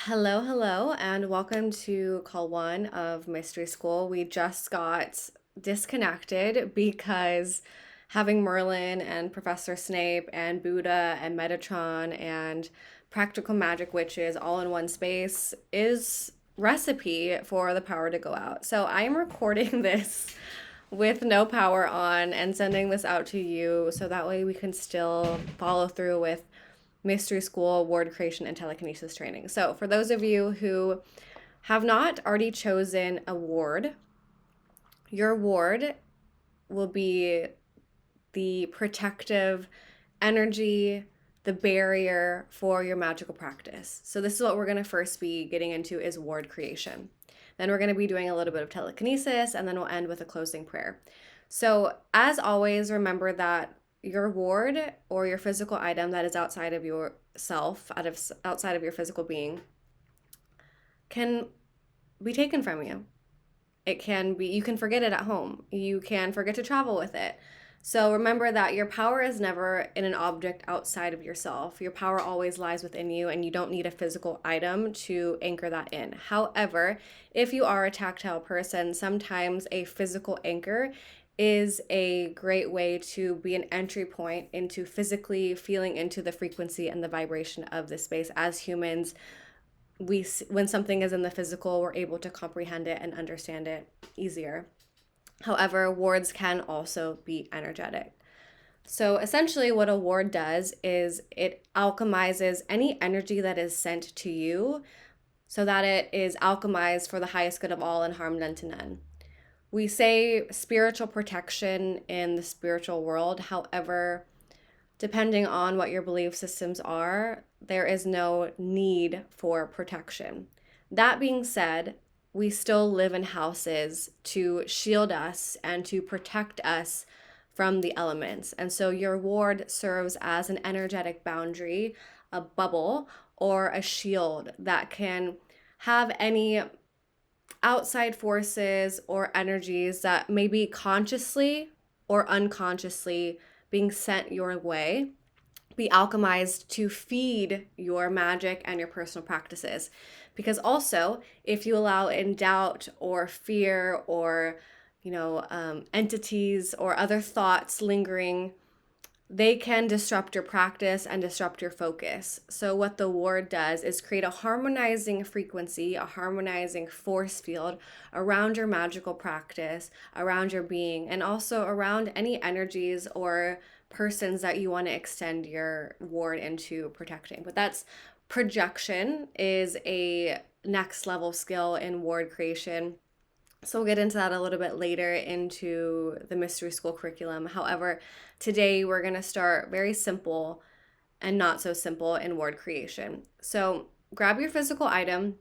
Hello, and welcome to call one of Mystery School. We just got disconnected because having Merlin and Professor Snape and Buddha and Metatron and practical magic witches all in one space is recipe for the power to go out. So I am recording this with no power on and sending this out to you so that way we can still follow through with mystery school ward creation and telekinesis training. So for those of you who have not already chosen a ward, your ward will be the protective energy, the barrier for your magical practice. So this is what we're going to first be getting into is ward creation. Then we're going to be doing a little bit of telekinesis, and then we'll end with a closing prayer. So as always, remember that your ward or your physical item that is outside of yourself, outside of your physical being, can be taken from you. It can be, you can forget it at home. You can forget to travel with it. So remember that your power is never in an object outside of yourself. Your power always lies within you, and you don't need a physical item to anchor that in. However, if you are a tactile person, sometimes a physical anchor is a great way to be an entry point into physically feeling into the frequency and the vibration of the space. As humans, when something is in the physical, we're able to comprehend it and understand it easier. However, wards can also be energetic. So essentially what a ward does is it alchemizes any energy that is sent to you so that it is alchemized for the highest good of all and harm none to none. We say spiritual protection in the spiritual world. However, depending on what your belief systems are, there is no need for protection. That being said, we still live in houses to shield us and to protect us from the elements. And so your ward serves as an energetic boundary, a bubble, or a shield that can have any outside forces or energies that may be consciously or unconsciously being sent your way be alchemized to feed your magic and your personal practices. Because also, if you allow in doubt or fear or entities or other thoughts lingering, they can disrupt your practice and disrupt your focus. So what the ward does is create a harmonizing frequency, a harmonizing force field around your magical practice, around your being, and also around any energies or persons that you want to extend your ward into protecting. But that's projection is a next level skill in ward creation. So we'll get into that a little bit later into the mystery school curriculum. However, today we're going to start very simple and not so simple in ward creation. So grab your physical item.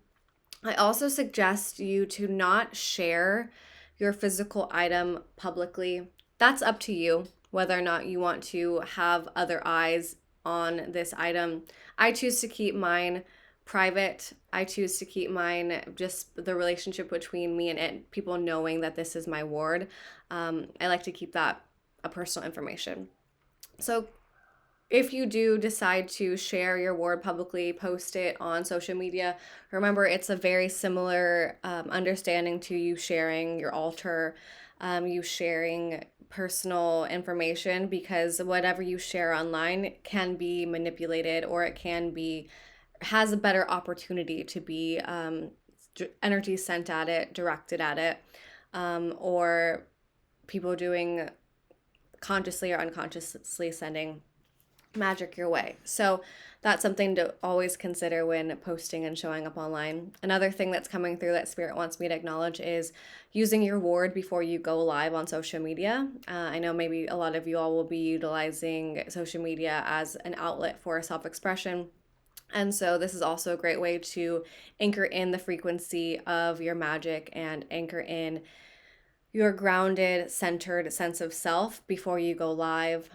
I also suggest you to not share your physical item publicly. That's up to you whether or not you want to have other eyes on this item. I choose to keep mine private. I choose to keep mine just the relationship between me and it, people knowing that this is my ward. I like to keep that a personal information. So if you do decide to share your ward publicly, post it on social media, remember it's a very similar understanding to you sharing your altar, you sharing personal information, because whatever you share online can be manipulated, or it can be has a better opportunity to be energy sent at it, directed at it, or people doing consciously or unconsciously sending magic your way. So that's something to always consider when posting and showing up online. Another thing that's coming through that Spirit wants me to acknowledge is using your ward before you go live on social media. I know maybe a lot of you all will be utilizing social media as an outlet for self-expression. And so this is also a great way to anchor in the frequency of your magic and anchor in your grounded, centered sense of self before you go live,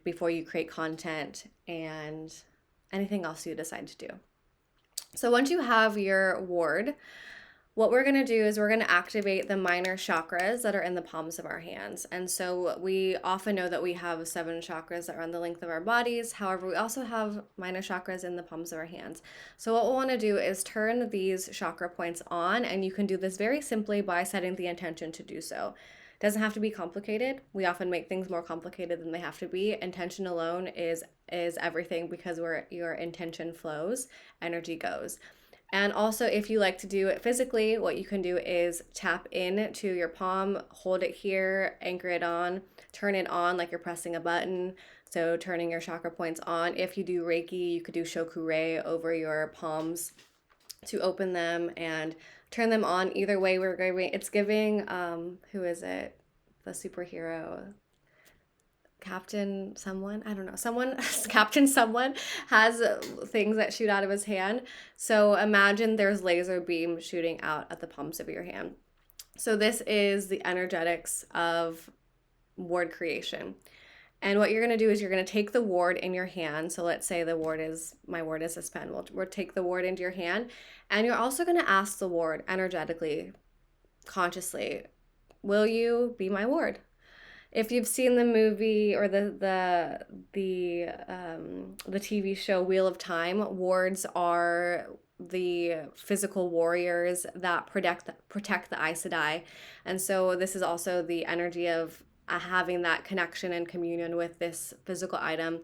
before you create content, and anything else you decide to do. So once you have your ward, What we're going to do is we're going to activate the minor chakras that are in the palms of our hands. And so we often know that we have 7 chakras that run the length of our bodies. However, we also have minor chakras in the palms of our hands. So what we'll want to do is turn these chakra points on, and you can do this very simply by setting the intention to do so. It doesn't have to be complicated. We often make things more complicated than they have to be. Intention alone is everything, because where your intention flows, energy goes. And also, if you like to do it physically, what you can do is tap into your palm, hold it here, anchor it on, turn it on like you're pressing a button. So, turning your chakra points on. If you do Reiki, you could do Shokugure over your palms to open them and turn them on. Either way, it's giving, who is it? The superhero. Captain someone, I don't know, someone, Captain someone has things that shoot out of his hand. So imagine there's laser beam shooting out at the palms of your hand. So this is the energetics of ward creation. And what you're going to do is you're going to take the ward in your hand. So let's say my ward is this pen. We'll take the ward into your hand. And you're also going to ask the ward energetically, consciously, will you be my ward? If you've seen the movie or the TV show Wheel of Time, wards are the physical warriors that protect the Aes Sedai, and so this is also the energy of having that connection and communion with this physical item.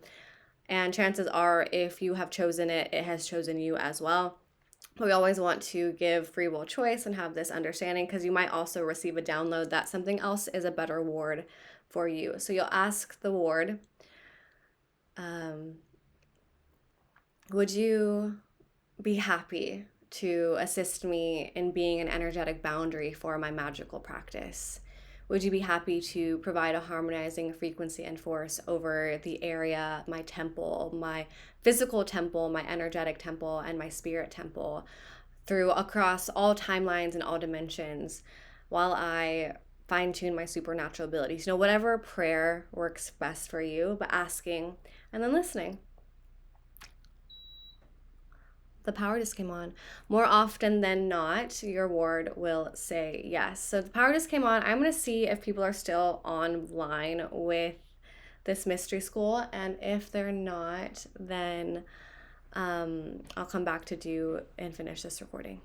And chances are, if you have chosen it, it has chosen you as well. We always want to give free will choice and have this understanding, because you might also receive a download that something else is a better ward for you. So you'll ask the ward, would you be happy to assist me in being an energetic boundary for my magical practice? Would you be happy to provide a harmonizing frequency and force over the area, my temple, my physical temple, my energetic temple, and my spirit temple, through across all timelines and all dimensions, while I fine tune my supernatural abilities? Whatever prayer works best for you, but asking and then listening. The power just came on. More often than not, your ward will say yes. So the power just came on. I'm going to see if people are still online with this mystery school. And if they're not, then I'll come back to do and finish this recording.